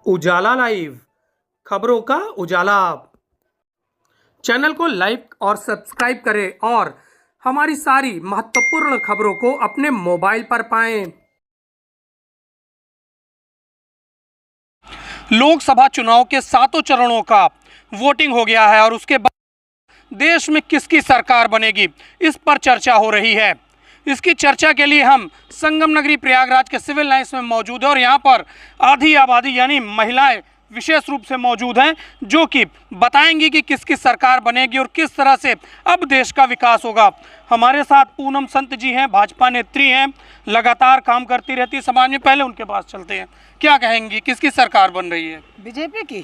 उजाला live खबरों का उजाला। Channel को लाइक और सब्सक्राइब करें और हमारी सारी महत्वपूर्ण खबरों को अपने मोबाइल पर पाएं। लोकसभा चुनाव के 7 चरणों का वोटिंग हो गया है और उसके बाद देश में किसकी सरकार बनेगी, इस पर चर्चा हो रही है। इसकी चर्चा के लिए हम संगम नगरी प्रयागराज के सिविल लाइन्स में मौजूद है और यहाँ पर आधी आबादी यानी महिलाएं विशेष रूप से मौजूद हैं, जो कि बताएंगी कि किसकी सरकार बनेगी और किस तरह से अब देश का विकास होगा। हमारे साथ पूनम संत जी हैं, भाजपा नेत्री हैं, लगातार काम करती रहती है समाज में। पहले उनके पास चलते हैं, क्या कहेंगी, किसकी सरकार बन रही है? बीजेपी की।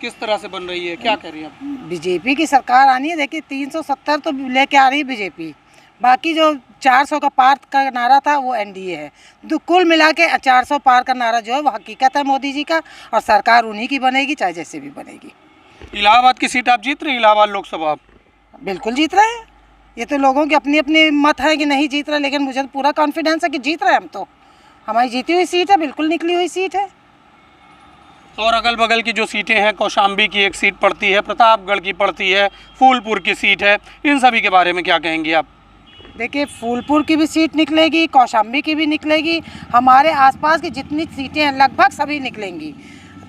किस तरह से बन रही है, क्या कह रही है? बीजेपी की सरकार आनी है। देखिए 370 तो लेके आ रही है बीजेपी, बाकी जो 400 का पार का नारा था वो एनडीए है। तो कुल मिला के 400 पार का नारा जो है वो हकीकत है मोदी जी का, और सरकार उन्हीं की बनेगी चाहे जैसे भी बनेगी। इलाहाबाद की सीट आप जीत रहे हैं? इलाहाबाद लोकसभा बिल्कुल जीत रहे हैं। ये तो लोगों की अपनी अपनी मत है कि नहीं जीत रहे, लेकिन मुझे तो पूरा कॉन्फिडेंस है कि जीत रहे हैं हम। तो हमारी जीती हुई सीट है, बिल्कुल निकली हुई सीट है। और अगल बगल की जो सीटें हैं, कौशाम्बी की एक सीट पड़ती है, प्रतापगढ़ की पड़ती है, फूलपुर की सीट है, इन सभी के बारे में क्या कहेंगी आप? देखिए फूलपुर की भी सीट निकलेगी, कौशाम्बी की भी निकलेगी, हमारे आसपास की जितनी सीटें हैं लगभग सभी निकलेंगी।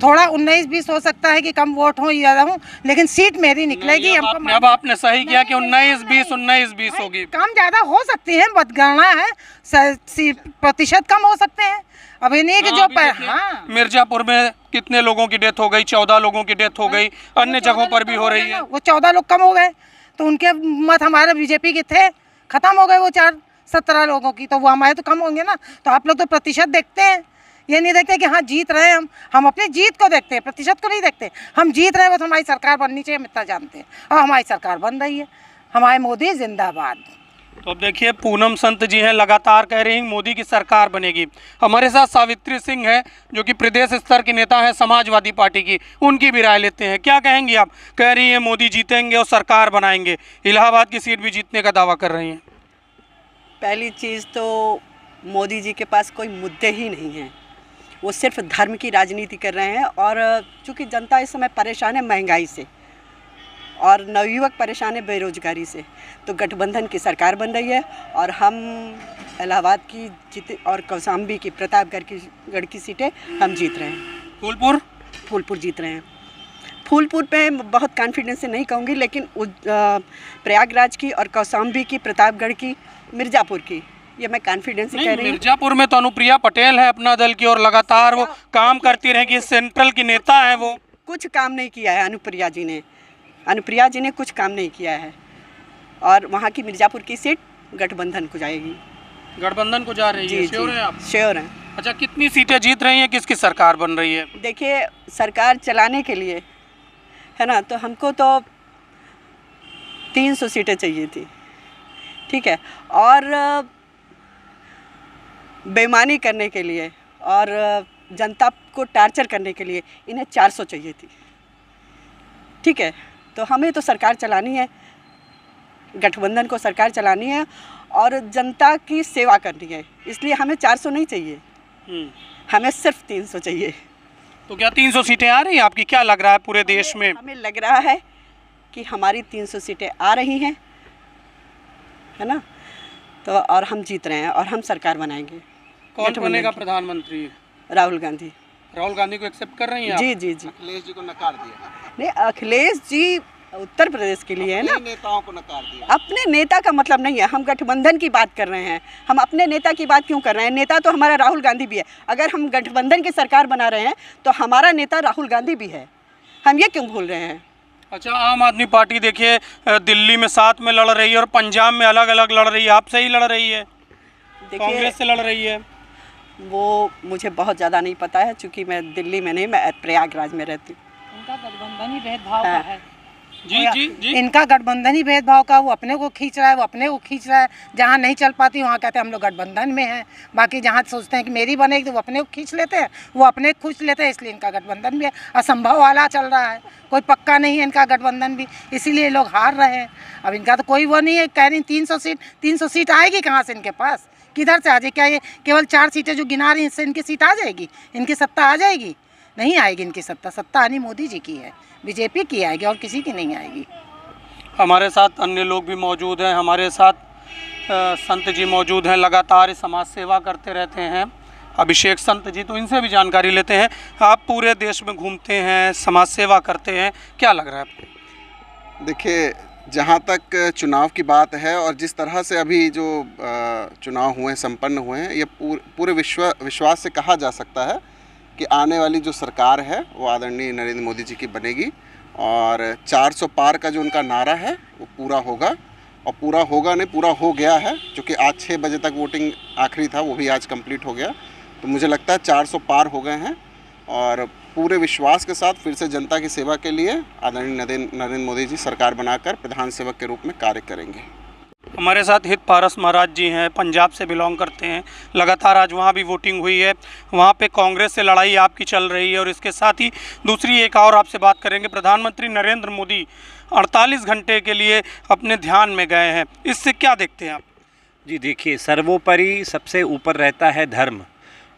थोड़ा 19-20 हो सकता है कि कम वोट हो ज़्यादा हो, लेकिन सीट मेरी निकलेगी। अब आपने सही किया कि 19-20 होगी। कम ज़्यादा हो सकती है, मतगणना है, प्रतिशत कम हो सकते हैं। अब इन्हीं के जो मिर्जापुर में कितने लोगों की डेथ हो गई? 14 लोगों की डेथ हो गई, अन्य जगहों पर भी हो रही है। वो 14 लोग कम हो गए, तो उनके मत हमारे बीजेपी के थे, खत्म हो गए वो 17 लोगों की, तो वो हमारे तो कम होंगे ना। तो आप लोग तो प्रतिशत देखते हैं, ये नहीं देखते कि हाँ जीत रहे हैं। हम अपनी जीत को देखते हैं, प्रतिशत को नहीं देखते। हम जीत रहे हैं, बस हमारी सरकार बननी चाहिए, हम इतना जानते हैं, और हमारी सरकार बन रही है। हमारे मोदी जिंदाबाद। तो अब देखिए पूनम संत जी हैं, लगातार कह रही हैं मोदी की सरकार बनेगी। हमारे साथ सावित्री सिंह है, जो कि प्रदेश स्तर की नेता है समाजवादी पार्टी की, उनकी भी राय लेते हैं। क्या कहेंगी आप? कह रही हैं मोदी जीतेंगे और सरकार बनाएंगे, इलाहाबाद की सीट भी जीतने का दावा कर रही हैं। पहली चीज़ तो मोदी जी के पास कोई मुद्दे ही नहीं हैं, वो सिर्फ धर्म की राजनीति कर रहे हैं। और चूँकि जनता इस समय परेशान है महंगाई से, और नवयुवक परेशान है बेरोजगारी से, तो गठबंधन की सरकार बन रही है। और हम इलाहाबाद की और कौशाम्बी की, प्रतापगढ़ की सीटें हम जीत रहे हैं। फूलपुर जीत रहे हैं। फूलपुर पे बहुत कॉन्फिडेंस से नहीं कहूँगी, लेकिन प्रयागराज की और कौशाम्बी की, प्रतापगढ़ की, मिर्ज़ापुर की, ये मैं कॉन्फिडेंस से कह रही हूँ। मिर्ज़ापुर में तो अनुप्रिया पटेल है अपना दल की, और लगातार वो काम करती रहेगी, सेंट्रल की नेता है। वो कुछ काम नहीं किया है अनुप्रिया जी ने कुछ काम नहीं किया है। और वहाँ की मिर्ज़ापुर की सीट गठबंधन को जाएगी। गठबंधन को जा रही है? श्योर हैं आप? श्योर हैं। अच्छा, कितनी सीटें जीत रही हैं, किसकी सरकार बन रही है? देखिए सरकार चलाने के लिए है ना, तो हमको तो 300 सीटें चाहिए थी, ठीक है। और बेईमानी करने के लिए और जनता को टार्चर करने के लिए इन्हें 400 चाहिए थी, ठीक है। तो हमें तो सरकार चलानी है, गठबंधन को सरकार चलानी है और जनता की सेवा करनी है, इसलिए हमें 400 नहीं चाहिए, हमें सिर्फ 300 चाहिए। तो क्या 300 सीटें आ रही हैं आपकी? क्या लग रहा है पूरे देश में? हमें लग रहा है कि हमारी 300 सीटें आ रही हैं, है ना। तो और हम जीत रहे हैं और हम सरकार बनाएंगे। कौन बनेगा प्रधानमंत्री? राहुल गांधी। राहुल गांधी को एक्सेप्ट कर रही हैं आप? जी जी जी। अखिलेश जी को नकार दिया? नहीं, अखिलेश जी उत्तर प्रदेश के लिए है ना, नेताओं को नकार दिया। अपने नेता का मतलब नहीं है, हम गठबंधन की बात कर रहे हैं। हम अपने नेता की बात क्यों कर रहे हैं? नेता तो हमारा राहुल गांधी भी है। अगर हम गठबंधन की सरकार बना रहे हैं तो हमारा नेता राहुल गांधी भी है, हम ये क्यों भूल रहे हैं? अच्छा, आम आदमी पार्टी देखिए दिल्ली में साथ में लड़ रही है और पंजाब में अलग अलग लड़ रही है, आपसे ही लड़ रही है, कांग्रेस से लड़ रही है। वो मुझे बहुत ज़्यादा नहीं पता है, चूँकि मैं दिल्ली में नहीं, मैं प्रयागराज में रहती हूँ। उनका गठबंधन ही भेदभाव का है। जी। इनका गठबंधन ही भेदभाव का, वो अपने को खींच रहा है, वो अपने को खींच रहा है। जहाँ नहीं चल पाती वहाँ कहते हैं हम लोग गठबंधन में हैं, बाकी जहाँ सोचते हैं कि मेरी बनेगी तो वो अपने को खींच लेते हैं, वो अपने को खींच लेते हैं, इसलिए इनका गठबंधन भी है। असंभव वाला चल रहा है, कोई पक्का नहीं है इनका गठबंधन भी, इसीलिए लोग हार रहे हैं। अब इनका तो कोई वो नहीं है, कह रही 300 सीट आएगी कहाँ से इनके पास? किधर से आ जाए? क्या ये केवल 4 सीटें जो गिना रही हैं इससे इनकी सीट आ जाएगी, इनकी सत्ता आ जाएगी? नहीं आएगी इनकी सत्ता। सत्ता आनी मोदी जी की है, बीजेपी की आएगी और किसी की नहीं आएगी। हमारे साथ अन्य लोग भी मौजूद हैं। हमारे साथ संत जी मौजूद हैं, लगातार समाज सेवा करते रहते हैं, अभिषेक संत जी। तो इनसे भी जानकारी लेते हैं। आप पूरे देश में घूमते हैं, समाज सेवा करते हैं, क्या लग रहा है आपको? देखिए, जहाँ तक चुनाव की बात है और जिस तरह से अभी जो चुनाव हुए संपन्न हुए हैं, ये पूरे विश्वास से कहा जा सकता है कि आने वाली जो सरकार है वो आदरणीय नरेंद्र मोदी जी की बनेगी और 400 पार का जो उनका नारा है वो पूरा होगा। और पूरा होगा नहीं, पूरा हो गया है, क्योंकि आज 6 बजे तक वोटिंग आखिरी था, वो भी आज कंप्लीट हो गया। तो मुझे लगता है 400 पार हो गए हैं और पूरे विश्वास के साथ फिर से जनता की सेवा के लिए आदरणीय नरेंद्र मोदी जी सरकार बनाकर प्रधान सेवक के रूप में कार्य करेंगे। हमारे साथ हित पारस महाराज जी हैं, पंजाब से बिलोंग करते हैं। लगातार आज वहाँ भी वोटिंग हुई है, वहाँ पे कांग्रेस से लड़ाई आपकी चल रही है और इसके साथ ही दूसरी एक और आपसे बात करेंगे। प्रधानमंत्री नरेंद्र मोदी 48 घंटे के लिए अपने ध्यान में गए हैं, इससे क्या देखते हैं आप? जी देखिए, सर्वोपरि सबसे ऊपर रहता है धर्म,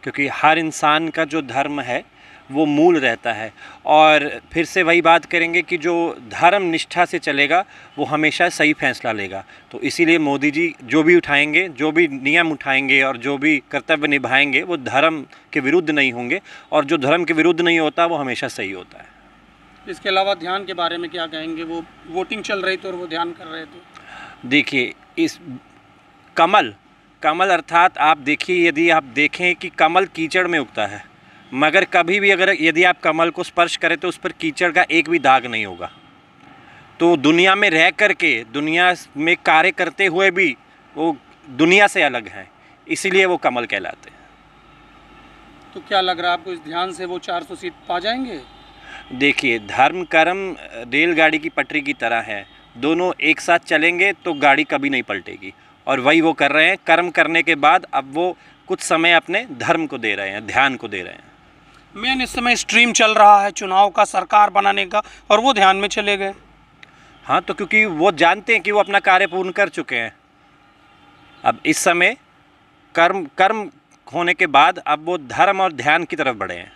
क्योंकि हर इंसान का जो धर्म है वो मूल रहता है। और फिर से वही बात करेंगे कि जो धर्म निष्ठा से चलेगा वो हमेशा सही फैसला लेगा। तो इसीलिए मोदी जी जो भी उठाएंगे, जो भी नियम उठाएंगे और जो भी कर्तव्य निभाएंगे वो धर्म के विरुद्ध नहीं होंगे, और जो धर्म के विरुद्ध नहीं होता वो हमेशा सही होता है। इसके अलावा ध्यान के बारे में क्या कहेंगे? वो वोटिंग चल रही थी और वो ध्यान कर रहे थे। देखिए, इस कमल अर्थात आप देखिए, यदि आप देखें कि कमल कीचड़ में उगता है, मगर कभी भी यदि आप कमल को स्पर्श करें तो उस पर कीचड़ का एक भी दाग नहीं होगा। तो दुनिया में रह कर के, दुनिया में कार्य करते हुए भी वो दुनिया से अलग हैं, इसीलिए वो कमल कहलाते हैं। तो क्या लग रहा है आपको, इस ध्यान से वो 400 सीट पा जाएंगे? देखिए, धर्म कर्म रेलगाड़ी की पटरी की तरह है, दोनों एक साथ चलेंगे तो गाड़ी कभी नहीं पलटेगी, और वही वो कर रहे हैं। कर्म करने के बाद अब वो कुछ समय अपने धर्म को दे रहे हैं, ध्यान को दे रहे हैं। मेन इस समय स्ट्रीम चल रहा है चुनाव का, सरकार बनाने का, और वो ध्यान में चले गए। हाँ, तो क्योंकि वो जानते हैं कि वो अपना कार्य पूर्ण कर चुके हैं। अब इस समय कर्म होने के बाद अब वो धर्म और ध्यान की तरफ बढ़े हैं,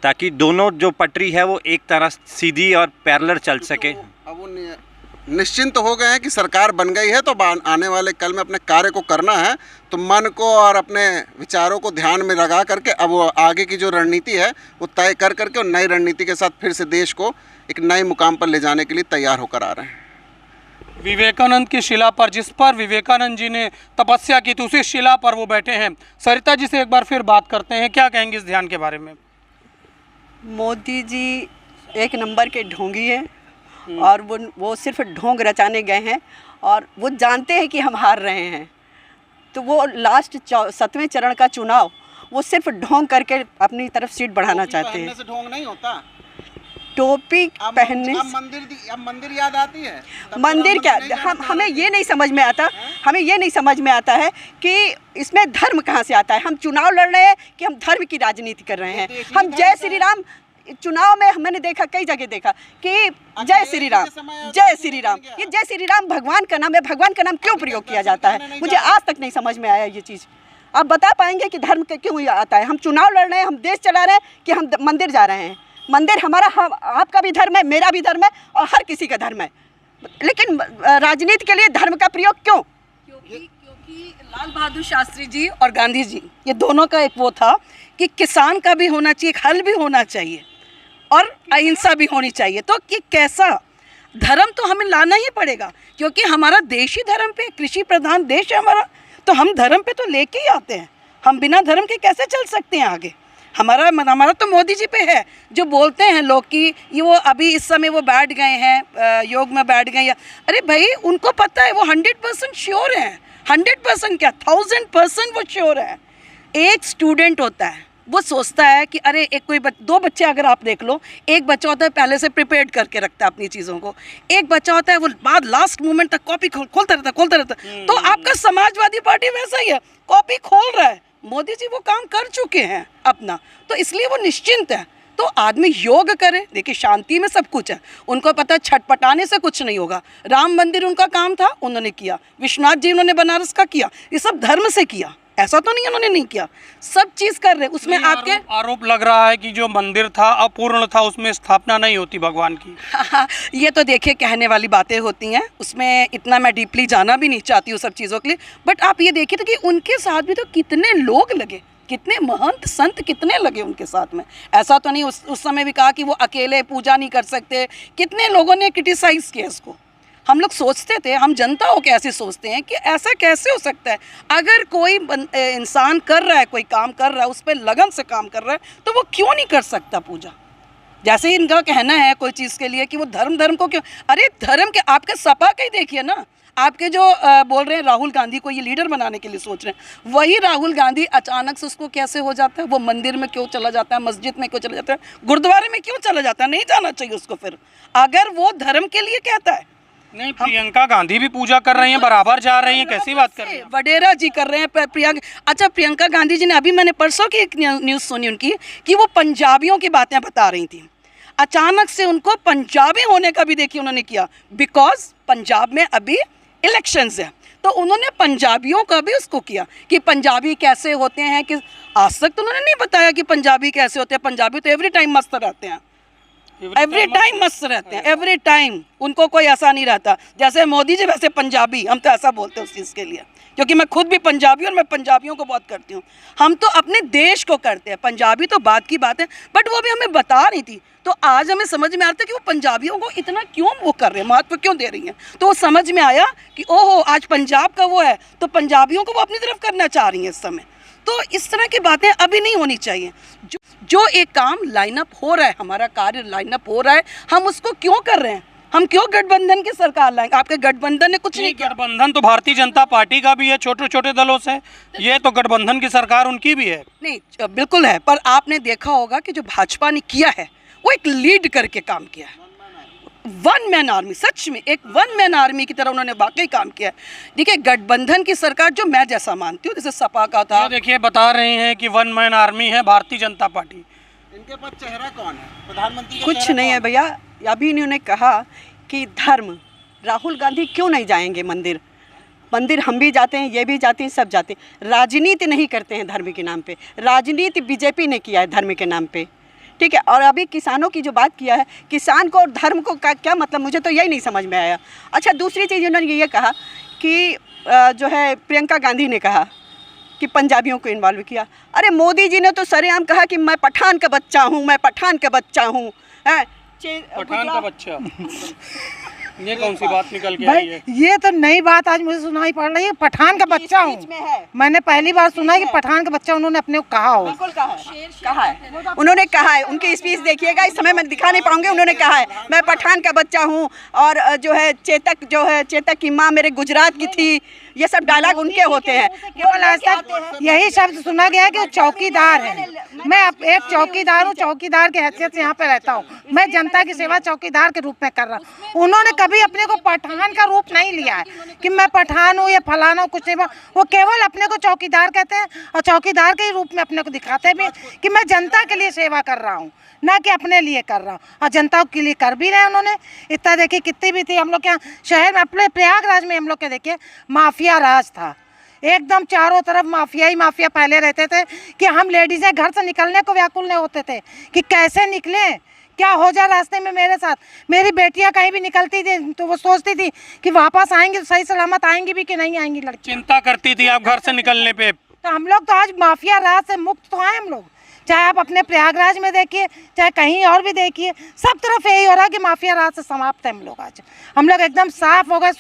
ताकि दोनों जो पटरी है वो एक तरह सीधी और पैरेलल चल सके। अब वो निश्चिंत हो गए हैं कि सरकार बन गई है, तो आने वाले कल में अपने कार्य को करना है, तो मन को और अपने विचारों को ध्यान में लगा करके अब वो आगे की जो रणनीति है वो तय कर करके और नई रणनीति के साथ फिर से देश को एक नए मुकाम पर ले जाने के लिए तैयार होकर आ रहे हैं। विवेकानंद की शिला पर, जिस पर विवेकानंद जी ने तपस्या की थी, उसी शिला पर वो बैठे हैं। सरिता जी से एक बार फिर बात करते हैं, क्या कहेंगे इस ध्यान के बारे में? मोदी जी एक नंबर के ढोंगी हैं और वो सिर्फ ढोंग रचाने गए हैं और वो जानते हैं कि हम हार रहे हैं। तो वो लास्ट 7वें चरण का चुनाव वो सिर्फ ढोंग करके अपनी तरफ सीट बढ़ाना चाहते हैं। से ढोंग नहीं होता। टोपी पहनने अब मंदिर याद आती है। मंदिर क्या, हमें ये नहीं समझ में आता, हमें ये नहीं समझ में आता है कि इसमें धर्म कहाँ से आता है। हम चुनाव लड़ रहे हैं कि हम धर्म की राजनीति कर रहे हैं। हम जय श्री राम चुनाव में मैंने देखा, कई जगह देखा कि जय श्री राम, जय श्री राम। ये जय श्री राम भगवान का नाम है, भगवान का नाम क्यों प्रयोग किया जाता है? मुझे आज तक नहीं समझ में आया ये चीज़। आप बता पाएंगे कि धर्म क्यों आता है? हम चुनाव लड़ रहे हैं, हम देश चला रहे हैं कि हम मंदिर जा रहे हैं? मंदिर हमारा, आपका भी धर्म है, मेरा भी धर्म है और हर किसी का धर्म है, लेकिन राजनीति के लिए धर्म का प्रयोग क्यों? क्योंकि लाल बहादुर शास्त्री जी और गांधी जी, ये दोनों का एक वो था कि किसान का भी होना चाहिए, एक हल भी होना चाहिए और अहिंसा भी होनी चाहिए। तो कि कैसा धर्म तो हमें लाना ही पड़ेगा, क्योंकि हमारा देश ही धर्म पे, कृषि प्रधान देश है हमारा, तो हम धर्म पे तो लेके ही आते हैं। हम बिना धर्म के कैसे चल सकते हैं आगे? हमारा तो मोदी जी पे है, जो बोलते हैं लोग कि ये वो अभी इस समय वो बैठ गए हैं, योग में बैठ गए। अरे भाई, उनको पता है, वो 100% श्योर हैं। 100% क्या, 1000% वो श्योर है। एक स्टूडेंट होता है, वो सोचता है कि अरे एक कोई दो बच्चे अगर आप देख लो, एक बच्चा होता है पहले से प्रिपेयर्ड करके रखता है अपनी चीज़ों को, एक बच्चा होता है वो बाद लास्ट मोमेंट तक कॉपी खोलता रहता है। तो आपका समाजवादी पार्टी वैसा ही है, कॉपी खोल रहा है। मोदी जी वो काम कर चुके हैं अपना, तो इसलिए वो निश्चिंत है। तो आदमी योग करे, देखिए शांति में सब कुछ है। उनको पता है छटपटाने से कुछ नहीं होगा। राम मंदिर उनका काम था, उन्होंने किया। विश्वनाथ जी उन्होंने बनारस का किया, ये सब धर्म से किया। ऐसा तो नहीं उन्होंने नहीं किया, सब चीज़ कर रहे हैं। उसमें आपके आरोप लग रहा है कि जो मंदिर था अपूर्ण था, उसमें स्थापना नहीं होती भगवान की। ये तो देखिए कहने वाली बातें होती हैं, उसमें इतना मैं डीपली जाना भी नहीं चाहती हूँ सब चीज़ों के लिए। बट आप ये देखिए तो कि उनके साथ भी तो कितने लोग लगे, कितने महंत संत कितने लगे उनके साथ में। ऐसा तो नहीं उस समय भी कहा कि वो अकेले पूजा नहीं कर सकते, कितने लोगों ने क्रिटिसाइज़ किया इसको। हम लोग सोचते थे, हम जनता हो के ऐसे सोचते हैं कि ऐसा कैसे हो सकता है, अगर कोई इंसान कर रहा है, कोई काम कर रहा है, उस पर लगन से काम कर रहा है, तो वो क्यों नहीं कर सकता पूजा। जैसे ही इनका कहना है कोई चीज़ के लिए कि वो धर्म को क्यों, अरे धर्म के आपके सपा का ही देखिए ना, आपके जो बोल रहे हैं राहुल गांधी को ये लीडर बनाने के लिए सोच रहे हैं, वही राहुल गांधी अचानक से उसको कैसे हो जाता है, वो मंदिर में क्यों चला जाता है, मस्जिद में क्यों चला जाता है, गुरुद्वारे में क्यों चला जाता है, नहीं जाना चाहिए उसको फिर, अगर वो धर्म के लिए कहता है। नहीं, प्रियंका गांधी भी पूजा कर रही हैं, बराबर जा रही हैं, कैसी बात कर रही हैं? वडेरा जी कर रहे हैं, प्रियंका, अच्छा प्रियंका गांधी जी ने, अभी मैंने परसों की एक न्यूज़ सुनी उनकी कि वो पंजाबियों की बातें बता रही थी, अचानक से उनको पंजाबी होने का भी देखिए उन्होंने किया, बिकॉज पंजाब में अभी इलेक्शंस है, तो उन्होंने पंजाबियों का भी उसको किया कि पंजाबी कैसे होते हैं, कि आज तक तो उन्होंने नहीं बताया कि पंजाबी कैसे होते हैं। पंजाबी तो एवरी टाइम मस्त रहते हैं, एवरी टाइम मस्त रहते हैं, एवरी टाइम उनको कोई ऐसा नहीं रहता। जैसे मोदी जी वैसे पंजाबी, हम तो ऐसा बोलते हैं उस चीज़ के लिए, क्योंकि मैं खुद भी पंजाबी और मैं पंजाबियों को बहुत करती हूँ। हम तो अपने देश को करते हैं, पंजाबी तो बात की बात है, बट वो भी हमें बता रही थी, तो आज हमें समझ में आता है कि वो पंजाबियों को इतना क्यों वो कर रहे हैं, महत्व क्यों दे रही हैं। तो वो समझ में आया कि ओहो आज पंजाब का वो है, तो पंजाबियों को वो अपनी तरफ करना चाह रही हैं इस समय। तो इस तरह की बातें अभी नहीं होनी चाहिए। जो एक काम लाइनअप हो रहा है, हमारा कार्य लाइनअप हो रहा है, हम उसको क्यों कर रहे हैं, हम क्यों गठबंधन की सरकार लाएंगे। आपके गठबंधन ने कुछ नहीं किया। गठबंधन तो भारतीय जनता पार्टी का भी है, छोटे छोटे दलों से, ये तो गठबंधन की सरकार उनकी भी है। नहीं बिल्कुल है, पर आपने देखा होगा कि जो भाजपा ने किया है वो एक लीड करके काम किया है, वन मैन आर्मी, सच में एक वन मैन आर्मी की तरह उन्होंने वाकई काम किया है। देखिए गठबंधन की सरकार जो मैं जैसा मानती हूँ, जैसे सपा का था, देखिए बता रहे हैं कि वन मैन आर्मी है भारतीय जनता पार्टी। इनके पास चेहरा कौन है? प्रधानमंत्री का कुछ चेहरा नहीं है कौन भैया। अभी इन्होंने कहा कि धर्म, राहुल गांधी क्यों नहीं जाएंगे मंदिर, मंदिर हम भी जाते हैं, ये भी जाते हैं, सब जाते हैं। राजनीति नहीं करते हैं धर्म के नाम पे, राजनीति बीजेपी ने किया है धर्म के नाम पे, ठीक है। और अभी किसानों की जो बात किया है, किसान को और धर्म को का क्या मतलब, मुझे तो यही नहीं समझ में आया। अच्छा दूसरी चीज़ उन्होंने ये कहा कि जो है प्रियंका गांधी ने कहा कि पंजाबियों को इन्वॉल्व किया। अरे मोदी जी ने तो सरेआम कहा कि मैं पठान का बच्चा हूँ, मैं पठान का बच्चा हूँ। पठान का बच्चा ये कौन सी बात निकल के आई भाई है? ये तो नई बात आज मुझे सुनाई पड़ रही है। पठान का बच्चा हूँ, मैंने पहली बार सुना है कि पठान का बच्चा उन्होंने अपने को कहा हो। बिल्कुल कहा है उन्होंने कहा है। उनकी स्पीच देखिएगा, इस समय मैं दिखा नहीं पाऊंगी। उन्होंने कहा है मैं पठान का बच्चा हूँ, और जो है चेतक की माँ मेरे गुजरात की थी, ये सब डायलॉग उनके होते हैं। केवल आज तक यही शब्द सुना गया है कि वो चौकीदार है। मैं एक चौकीदार हूँ, चौकीदार की हैसियत से यहाँ पे रहता हूँ। मैं जनता की सेवा चौकीदार के रूप में कर रहा हूँ। उन्होंने कभी अपने को पठान का रूप नहीं लिया है कि मैं पठान हूँ या फलाना हूँ, कुछ नहीं। वो केवल अपने को चौकीदार कहते हैं और चौकीदार के रूप में अपने को दिखाते भी कि मैं जनता के लिए सेवा कर रहा हूँ, ना कि अपने लिए कर रहा हूँ। और जनता के लिए कर भी रहे उन्होंने। इतना देखिए कितनी भी थी हम लोग के यहाँ शहर में, अपने प्रयागराज में हम लोग के देखिए माफिया राज था एकदम, चारों तरफ माफिया ही माफिया फैले रहते थे कि हम लेडीज़ें घर से निकलने को व्याकुल नहीं होते थे कि कैसे निकलें, क्या हो जाए रास्ते में मेरे साथ। मेरी बेटियां कहीं भी निकलती थी तो वो सोचती थी कि वापस आएंगी तो सही सलामत आएंगी भी कि नहीं आएंगी लड़की। चिंता करती थी आप घर से निकलने पे। तो हम लोग तो आज माफिया राज से मुक्त तो आए हम लोग। चाहे आप अपने प्रयागराज में देखिए, चाहे कहीं और भी देखिए, सब तरफ यही हो रहा है कि माफिया राज से समाप्त है हम लोग। आज हम लोग एकदम साफ हो गए,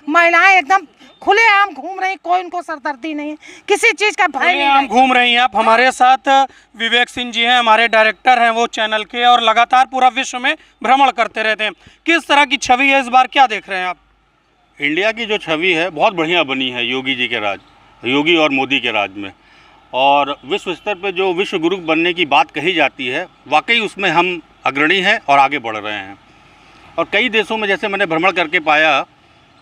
महिलाएं एकदम खुलेआम घूम रही, कोई उनको सरदर्दी नहीं है, किसी चीज़ का भय नहीं है। घूम रही हैं आप। हमारे साथ विवेक सिंह जी हैं, हमारे डायरेक्टर हैं वो चैनल के, और लगातार पूरा विश्व में भ्रमण करते रहते हैं। किस तरह की छवि है इस बार, क्या देख रहे हैं आप? इंडिया की जो छवि है बहुत बढ़िया बनी है योगी जी के राज, योगी और मोदी के राज में। और विश्व स्तर पर जो विश्व गुरु बनने की बात कही जाती है, वाकई उसमें हम अग्रणी हैं और आगे बढ़ रहे हैं। और कई देशों में जैसे मैंने भ्रमण करके पाया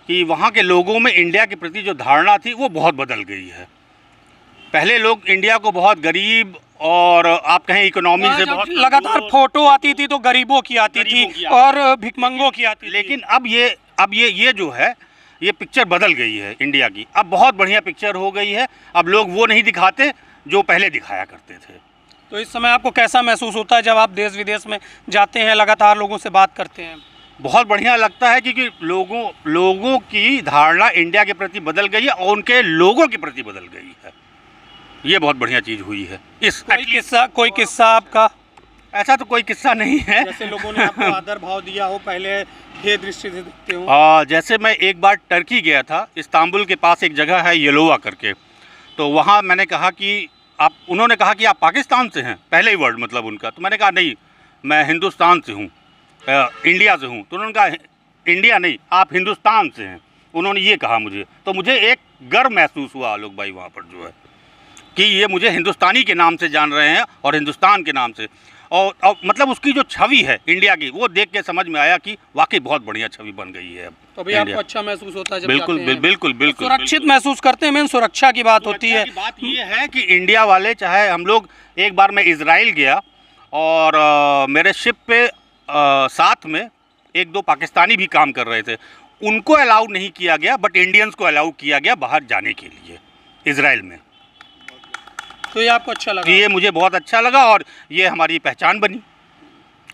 कि वहाँ के लोगों में इंडिया के प्रति जो धारणा थी वो बहुत बदल गई है। पहले लोग इंडिया को बहुत गरीब और आप कहें इकोनॉमी से बहुत लगातार फोटो आती थी तो गरीबों की आती थी और भिखमंगों की आती थी। लेकिन अब ये जो है ये पिक्चर बदल गई है इंडिया की। अब बहुत बढ़िया पिक्चर हो गई है। अब लोग वो नहीं दिखाते जो पहले दिखाया करते थे। तो इस समय आपको कैसा महसूस होता है जब आप देश विदेश में जाते हैं, लगातार लोगों से बात करते हैं? बहुत बढ़िया लगता है क्योंकि लोगों की धारणा इंडिया के प्रति बदल गई है और उनके लोगों के प्रति बदल गई है। ये बहुत बढ़िया चीज़ हुई है। कोई किस्सा आपका? ऐसा तो कोई किस्सा नहीं है। जैसे लोगों ने आपको आदर भाव दिया हो, पहले ये दृष्टि से देखते हो? जैसे मैं एक बार टर्की गया था, इस्तांबुल के पास एक जगह है येलोवा करके, तो वहाँ मैंने कहा कि उन्होंने कहा कि आप पाकिस्तान से हैं, पहले ही वर्ड मतलब उनका। तो मैंने कहा नहीं, मैं हिंदुस्तान से हूँ, इंडिया से हूँ। तो उन्होंने कहा इंडिया नहीं, आप हिंदुस्तान से हैं। उन्होंने ये कहा मुझे, तो मुझे एक गर्व महसूस हुआ आलोक भाई वहाँ पर जो है कि ये मुझे हिंदुस्तानी के नाम से जान रहे हैं और हिंदुस्तान के नाम से। और मतलब उसकी जो छवि है इंडिया की, वो देख के समझ में आया कि वाकई बहुत बढ़िया छवि बन गई है अब। तो अभी आपको अच्छा महसूस होता है जब बिल्कुल जाते हैं? बिल्कुल बिल्कुल सुरक्षित महसूस करते हैं? मेन सुरक्षा की बात होती है। बात ये है कि इंडिया वाले, चाहे हम लोग, एक बार मैं इजराइल गया और मेरे शिप पे साथ में एक दो पाकिस्तानी भी काम कर रहे थे। उनको अलाउ नहीं किया गया, बट इंडियंस को अलाउ किया गया बाहर जाने के लिए इजराइल में। तो ये आपको अच्छा लगा? ये मुझे बहुत अच्छा लगा और ये हमारी पहचान बनी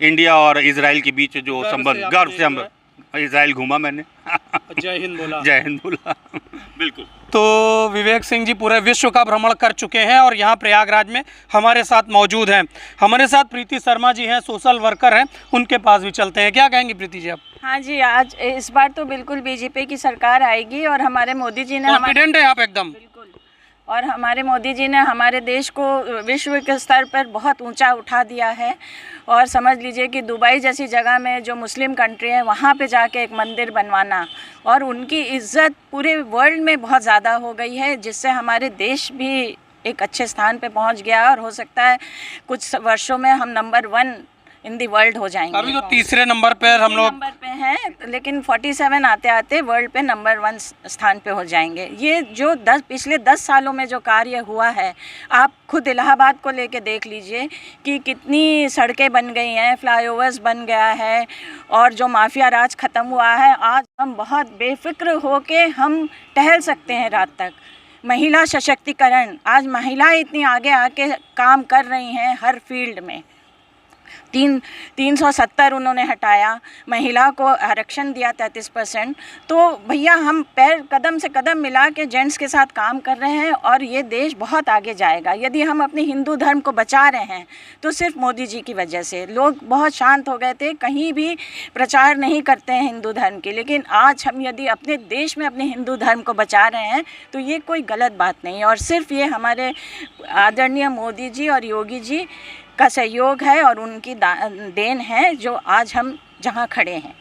इंडिया और इजराइल के बीच जो संबंध। गर्व से हम इजराइल घूमा मैंने। जय हिंद बोला? जय हिंद बोला। बिल्कुल। तो विवेक सिंह जी पूरे विश्व का भ्रमण कर चुके हैं और यहाँ प्रयागराज में हमारे साथ मौजूद हैं। हमारे साथ प्रीति शर्मा जी हैं, सोशल वर्कर हैं, उनके पास भी चलते हैं। क्या कहेंगी प्रीति जी आप? हाँ जी, आज इस बार तो बिल्कुल बीजेपी की सरकार आएगी और हमारे मोदी जी ने कॉन्फिडेंट है आप एकदम? बिल्कुल। और हमारे मोदी जी ने हमारे देश को विश्व के स्तर पर बहुत ऊंचा उठा दिया है। और समझ लीजिए कि दुबई जैसी जगह में जो मुस्लिम कंट्री है, वहाँ पे जाके एक मंदिर बनवाना और उनकी इज़्ज़त पूरे वर्ल्ड में बहुत ज़्यादा हो गई है, जिससे हमारे देश भी एक अच्छे स्थान पे पहुँच गया और हो सकता है कुछ वर्षों में हम नंबर 1 इन दी वर्ल्ड हो जाएंगे। अभी तो तीसरे नंबर पर हम लोग नंबर पे हैं, लेकिन 47 आते आते वर्ल्ड पे नंबर 1 स्थान पे हो जाएंगे। ये जो पिछले 10 सालों में जो कार्य हुआ है, आप खुद इलाहाबाद को लेके देख लीजिए कि कितनी सड़कें बन गई हैं, फ्लाईओवर्स बन गया है और जो माफिया राज ख़त्म हुआ है। आज हम बहुत बेफिक्र होके हम टहल सकते हैं रात तक। महिला सशक्तिकरण, आज महिलाएं इतनी आगे आके काम कर रही हैं हर फील्ड में। 370 उन्होंने हटाया, महिला को आरक्षण दिया 33%। तो भैया हम कदम से कदम मिला के जेंट्स के साथ काम कर रहे हैं और ये देश बहुत आगे जाएगा। यदि हम अपने हिंदू धर्म को बचा रहे हैं तो सिर्फ मोदी जी की वजह से। लोग बहुत शांत हो गए थे, कहीं भी प्रचार नहीं करते हैं हिंदू धर्म के, लेकिन आज हम यदि अपने देश में अपने हिंदू धर्म को बचा रहे हैं तो ये कोई गलत बात नहीं है। और सिर्फ ये हमारे आदरणीय मोदी जी और योगी जी का सहयोग है और उनकी देन है जो आज हम जहाँ खड़े हैं।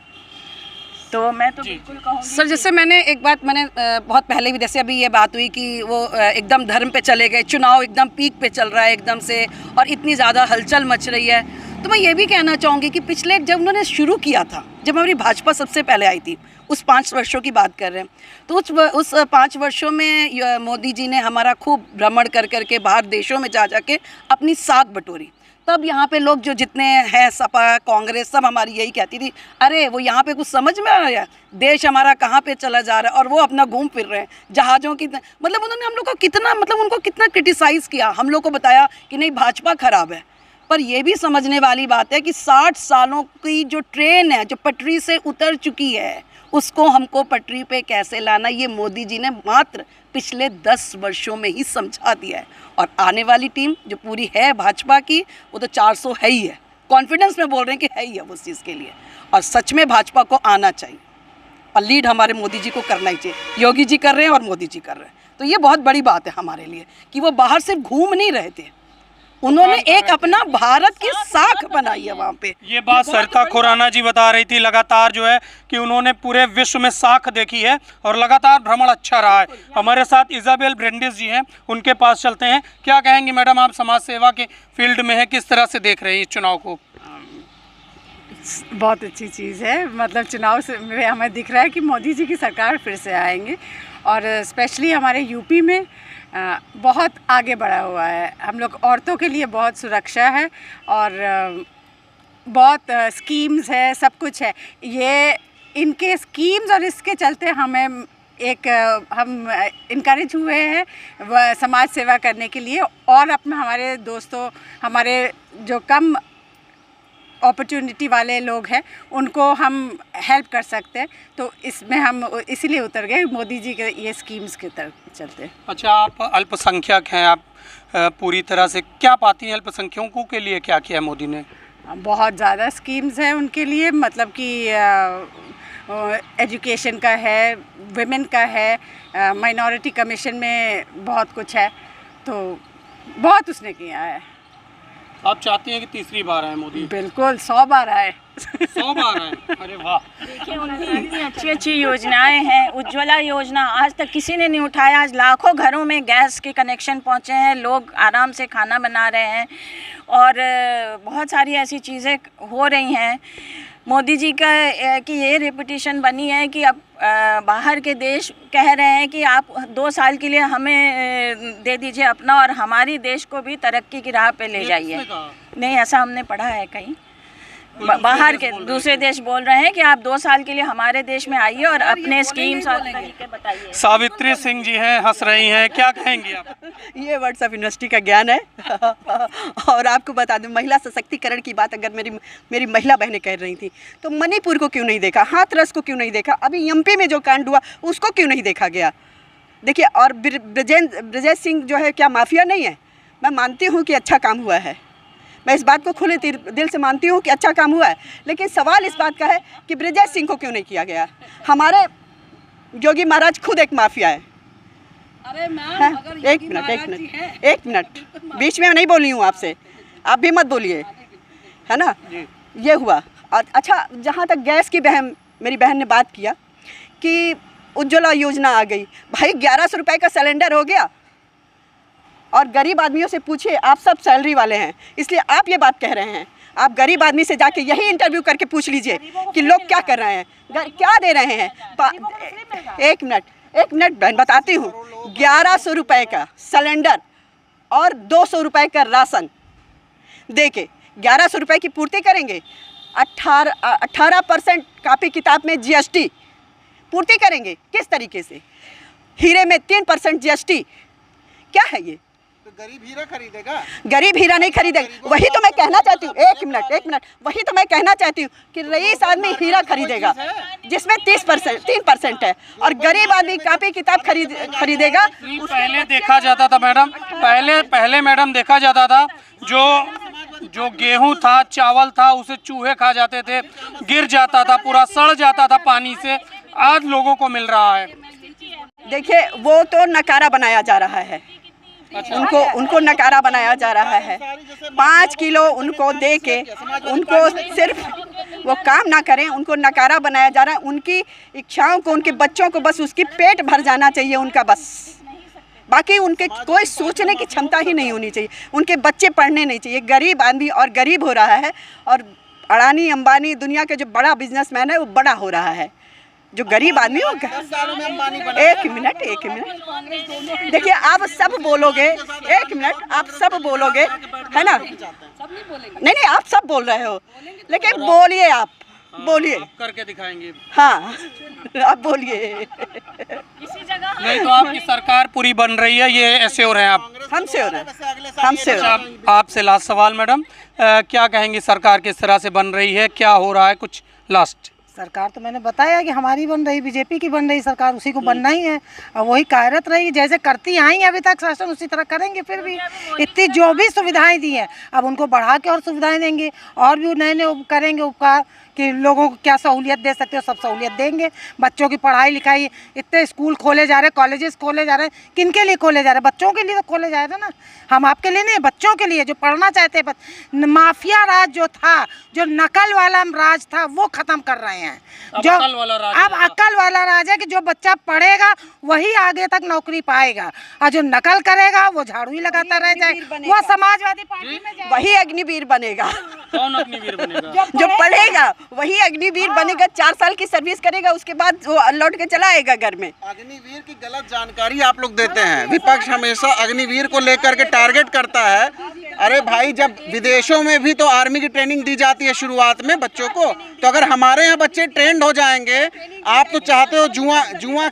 तो मैं तो बिल्कुल कहूँगी सर, जैसे मैंने बहुत पहले भी, जैसे अभी ये बात हुई कि वो एकदम धर्म पे चले गए, चुनाव एकदम पीक पे चल रहा है एकदम से और इतनी ज़्यादा हलचल मच रही है, तो मैं ये भी कहना चाहूँगी कि पिछले जब उन्होंने शुरू किया था, जब हमारी भाजपा सबसे पहले आई थी, उस 5 वर्षों की बात कर रहे हैं, तो उस 5 वर्षों में मोदी जी ने हमारा खूब भ्रमण कर करके बाहर देशों में जा के अपनी साख बटोरी। तब यहाँ पे लोग जो जितने हैं, सपा, कांग्रेस, सब हमारी यही कहती थी, अरे वो यहाँ पे कुछ समझ में आ रहा है, देश हमारा कहाँ पे चला जा रहा है, और वो अपना घूम फिर रहे हैं जहाज़ों की। मतलब उन्होंने हम लोग को कितना, मतलब उनको कितना क्रिटिसाइज़ किया, हम लोग को बताया कि नहीं भाजपा ख़राब है। पर ये भी समझने वाली बात है कि 60 सालों की जो ट्रेन है, जो पटरी से उतर चुकी है, उसको हमको पटरी पे कैसे लाना, ये मोदी जी ने मात्र पिछले 10 वर्षों में ही समझा दिया है। और आने वाली टीम जो पूरी है भाजपा की, वो तो 400 है ही है, कॉन्फिडेंस में बोल रहे हैं कि है ही है उस चीज़ के लिए। और सच में भाजपा को आना चाहिए और लीड हमारे मोदी जी को करना ही चाहिए। योगी जी कर रहे हैं और मोदी जी कर रहे हैं, तो ये बहुत बड़ी बात है हमारे लिए कि वो बाहर सिर्फ घूम नहीं रहे थे, उन्होंने एक अपना भारत की साख बनाई है वहाँ पे। ये बात सरिता खुराना जी बता रही थी, लगातार जो है कि उन्होंने पूरे विश्व में साख देखी है और लगातार भ्रमण अच्छा रहा है। हमारे साथ इजाबेल ब्रेंडिस जी हैं, उनके पास चलते हैं। क्या कहेंगी मैडम, आप समाज सेवा के फील्ड में हैं, किस तरह से देख रही हैं इस चुनाव को? बहुत अच्छी चीज़ है, मतलब चुनाव से में हमें दिख रहा है कि मोदी जी की सरकार फिर से आएंगे और स्पेशली हमारे यूपी में बहुत आगे बढ़ा हुआ है। हम लोग औरतों के लिए बहुत सुरक्षा है और बहुत स्कीम्स है, सब कुछ है। ये इनके स्कीम्स और इसके चलते हमें एक हम इनकरेज हुए हैं समाज सेवा करने के लिए, और अपने हमारे दोस्तों, हमारे जो कम अपॉर्चुनिटी वाले लोग हैं उनको हम हेल्प कर सकते हैं, तो इसमें हम इसीलिए उतर गए मोदी जी के ये स्कीम्स के तरफ चलते। अच्छा, आप अल्पसंख्यक हैं, आप पूरी तरह से क्या पाती हैं अल्पसंख्यकों के लिए क्या किया है मोदी ने? बहुत ज़्यादा स्कीम्स हैं उनके लिए, मतलब कि एजुकेशन का है, विमेन का है, माइनॉरिटी कमीशन में बहुत कुछ है, तो बहुत उसने किया है। आप चाहती हैं कि तीसरी बार आए मोदी? बिल्कुल, 100 बार आए। 100 बार आए, अरे वाह। देखिए उनकी इतनी अच्छी अच्छी योजनाएं हैं। उज्ज्वला योजना आज तक किसी ने नहीं उठाया, आज लाखों घरों में गैस के कनेक्शन पहुंचे हैं, लोग आराम से खाना बना रहे हैं, और बहुत सारी ऐसी चीज़ें हो रही हैं। मोदी जी का की ये रेपुटेशन बनी है कि अब बाहर के देश कह रहे हैं कि आप 2 साल के लिए हमें दे दीजिए अपना, और हमारी देश को भी तरक्की की राह पे ले जाइए। नहीं, ऐसा हमने पढ़ा है कहीं, बाहर के दूसरे देश बोल रहे हैं कि आप 2 साल के लिए हमारे देश में आइए और अपने स्कीम्स और तरीके बताइए। सावित्री सिंह जी हैं, हंस रही हैं, क्या कहेंगी आप? ये वर्ड्स ऑफ यूनिवर्सिटी का ज्ञान है। और आपको बता दूं, महिला सशक्तिकरण की बात अगर मेरी महिला बहनें कह रही थी, तो मणिपुर को क्यों नहीं देखा, हाथरस को क्यों नहीं देखा, अभी एमपी में जो कांड हुआ उसको क्यों नहीं देखा गया? देखिए, और ब्रजेश सिंह जो है, क्या माफिया नहीं है? मैं मानती हूँ कि अच्छा काम हुआ है, मैं इस बात को खुले दिल से मानती हूँ कि अच्छा काम हुआ है, लेकिन सवाल इस बात का है कि ब्रजेश सिंह को क्यों नहीं किया गया? हमारे योगी महाराज खुद एक माफिया है। अरे मैम, अगर एक मिनट, बीच में नहीं बोली हूँ आपसे, आप भी मत बोलिए, है ना? ये हुआ। और अच्छा, जहाँ तक गैस की मेरी बहन ने बात किया कि उज्ज्वला योजना आ गई, भाई 1100 रुपये का सिलेंडर हो गया, और गरीब आदमियों से पूछिए, आप सब सैलरी वाले हैं इसलिए आप ये बात कह रहे हैं। आप गरीब आदमी से जाके यही इंटरव्यू करके पूछ लीजिए कि लोग क्या कर रहे हैं, क्या दे रहे हैं। एक मिनट बहन, बताती हूँ। 1100 रुपये का सिलेंडर और 200 रुपये का राशन दे के 1100 रुपये की पूर्ति करेंगे। 18% कापी किताब में GST पूर्ति करेंगे, किस तरीके से? हीरे में 3% GST, क्या है ये? तो गरीब हीरा खरीदेगा? गरीब हीरा नहीं खरीदेगा। वही तो मैं कहना चाहती हूँ, एक मिनट, वही तो मैं कहना चाहती हूँ कि रईस आदमी हीरा खरीदेगा जिसमें 3% है, और गरीब आदमी कापी किताब खरीदेगा। पहले देखा जाता था मैडम, पहले मैडम देखा जाता था, जो गेहूं था, चावल था, उसे चूहे खा जाते थे, गिर जाता था, पूरा सड़ जाता था पानी से। आज लोगों को मिल रहा है। देखिए, वो तो नकारा बनाया जा रहा है। अच्छा। उनको नकारा बनाया जा रहा है। 5 किलो उनको दे के उनको सिर्फ वो काम ना करें, उनको नकारा बनाया जा रहा है। उनकी इच्छाओं को, उनके बच्चों को बस उसकी पेट भर जाना चाहिए उनका, बस। बाकी उनके कोई सोचने की क्षमता ही नहीं होनी चाहिए, उनके बच्चे पढ़ने नहीं चाहिए। गरीब आदमी और गरीब हो रहा है, और अडानी अंबानी दुनिया के जो बड़ा बिजनेसमैन है वो बड़ा हो रहा है। जो गरीब आदमी हो, एक मिनट, देखिए, आप सब बोलोगे, एक मिनट, आप सब बोलोगे, है ना? नहीं, आप सब बोल रहे हो, लेकिन बोलिए, आप बोलिए, करके दिखाएंगे। हाँ, आप बोलिए। नहीं तो आपकी सरकार पूरी बन रही है, ये ऐसे हो रहे हैं आप? हमसे हो रहा है। आपसे लास्ट सवाल मैडम, क्या कहेंगी? सरकार किस तरह से बन रही है, क्या हो रहा है, कुछ लास्ट? सरकार तो मैंने बताया कि हमारी बन रही, बीजेपी की बन रही सरकार, उसी को बनना ही है, और वही कार्यरत रहेगी, जैसे करती आई अभी तक शासन, उसी तरह करेंगे। फिर भी इतनी जो भी सुविधाएं दी हैं, अब उनको बढ़ा के और सुविधाएं देंगे, और भी नए करेंगे उपकार कि लोगों को क्या सहूलियत दे सकते हो, सब सहूलियत देंगे। बच्चों की पढ़ाई लिखाई, इतने स्कूल खोले जा रहे, कॉलेजेस खोले जा रहे हैं, किन के लिए खोले जा रहे हैं? बच्चों के लिए तो खोले जा रहे हैं ना, हम आपके लिए नहीं, बच्चों के लिए जो पढ़ना चाहते हैं। माफिया राज जो था, जो नकल वाला राज था, वो खत्म कर रहे हैं। जो अब अकल वाला राज है कि जो बच्चा पढ़ेगा वही आगे तक नौकरी पाएगा, और जो नकल करेगा वो झाड़ू ही लगाता रह जाए, वो समाजवादी पार्टी में जाएगा। वही अग्निवीर बनेगा। कौन अग्निवीर बनेगा? जो पढ़ेगा वही अग्निवीर बनेगा, 4 साल की सर्विस करेगा, उसके बाद वो लौट के चला आएगा घर में। अग्निवीर की गलत जानकारी आप लोग देते हैं। विपक्ष हमेशा अग्निवीर को लेकर के टारगेट करता है अरे भाई, जब विदेशों में भी तो आर्मी की ट्रेनिंग दी जाती है शुरुआत में बच्चों को, तो अगर हमारे यहाँ बच्चे ट्रेंड हो जाएंगे, आप तो चाहते हो जुआ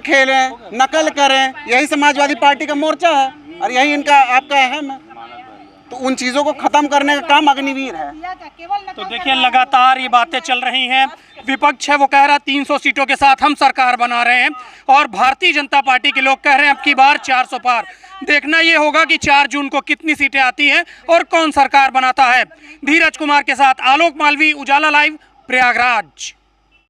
खेलें, नकल करें, यही समाजवादी पार्टी का मोर्चा है और यही इनका आपका अहम है। तो उन चीज़ों को ख़त्म करने का काम अग्निवीर है। तो देखिए लगातार ये बातें चल रही हैं। विपक्ष है वो कह रहा 300 सीटों के साथ हम सरकार बना रहे हैं और भारतीय जनता पार्टी के लोग कह रहे हैं अब की बार 400 पार। देखना ये होगा कि 4 जून को कितनी सीटें आती हैं और कौन सरकार बनाता है। धीरज कुमार के साथ आलोक मालवी, उजाला लाइव, प्रयागराज।